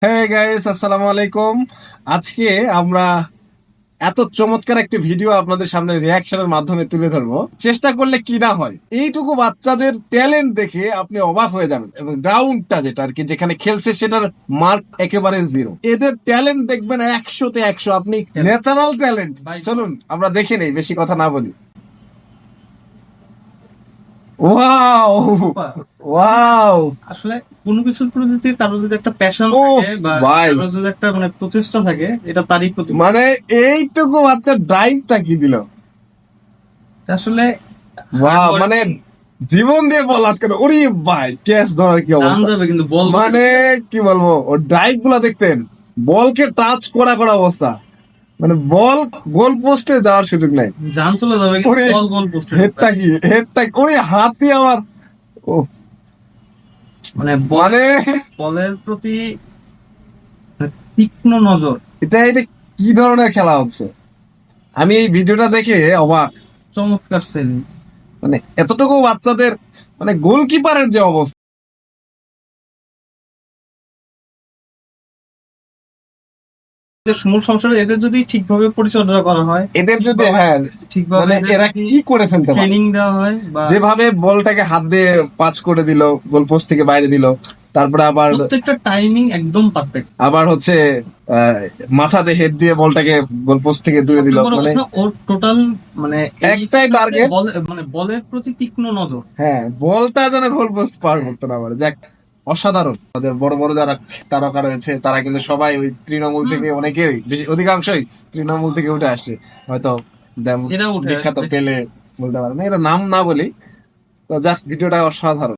হ্যাঁ গাইস, আসসালামু আলাইকুম। আজকে আমরা এত চমৎকার একটি ভিডিও আপনাদের সামনে রিয়াকশনের মাধ্যমে তুলে ধরবো। চেষ্টা করলে কি না হয়, এইটুকু বাচ্চাদের ট্যালেন্ট দেখে আপনি অবাক হয়ে যাবেন। এবং গ্রাউন্ডটা যেটা আর কি যেখানে খেলছে সেটার মার্ক একেবারে জিরো। এদের ট্যালেন্ট দেখবেন 100-তে 100। আপনি ন্যাচারাল ট্যালেন্ট। চলুন আমরা দেখে নেই, বেশি কথা না বলি। Wow, wow. আসলে কোনো কিছুর প্রতি যদি কারো যদি একটা প্যাশন ও থাকে বা ভাই, কারো যদি একটা প্রচেষ্টা থাকে, এটা তারই প্রতি। মানে এইটুকু বাচ্চা ড্রাইভটা কি দিল! আসলে বাহ, মানে জীবন দিয়ে বল আটকানো! ওরে ভাই, ক্যাচ ধরার কি জান অবস্থা! যাবে কিন্তু বল মানে কি বলবো, ও ড্রাইভ গুলা দেখছেন? বলকে টাচ করা করা অবস্থা। মানে বল গোল পোস্টে যাওয়ার সুযোগ নাই। জান চলে যাবে কিন্তু ওরে বল গোল পোস্টে ঢুকবে হেডটা না। কি, হেডটা ওরে হাতি আমার! ও মানে বলের প্রতি তীক্ষ্ণ নজর। এটা কি ধরনের খেলা হচ্ছে! আমি এই ভিডিওটা দেখে অবাক। চমৎকার সেভিং। মানে এতটুকু বাচ্চাদের, মানে গোলকিপারের যে অবস্থা! মূল সংসারে এদের যদি ঠিকভাবে পরিচর্যা করা হয়, এদের যদি, হ্যাঁ, ঠিকভাবে মানে এরা কি করে ফেলতে পারে! ট্রেনিং দেওয়া হয় বা যেভাবে বলটাকে হাত দিয়ে পাঁচ করে দিল, গোল পোস্ট থেকে বাইরে দিল, তারপরে আবার প্রত্যেকটা টাইমিং একদম পারফেক্ট। আবার হচ্ছে আহ, মাথা দিয়ে হেড দিয়ে বলটাকে গোল পোস্ট থেকে দূরে দিল। সবচেয়ে বড় মানে কথা, ওর টোটাল মানে একটাই টার্গেট, বলের প্রতি তীক্ষ্ণ নজর। হ্যাঁ, বলটা যেন গোল পোস্ট পার করতে না পারে। যাক, অসাধারণ। তাদের বড় বড় যারা তারকা রয়েছে তারা কিন্তু সবাই ওই তৃণমূল থেকে, অনেকেই বেশি অধিকাংশই তৃণমূল থেকে উঠে আসছে। হয়তো এরা উঠে বিখ্যাত আসবে। পেলে বলতে পারে না, এটা নাম না বলি। তো যাক, ভিডিওটা অসাধারণ।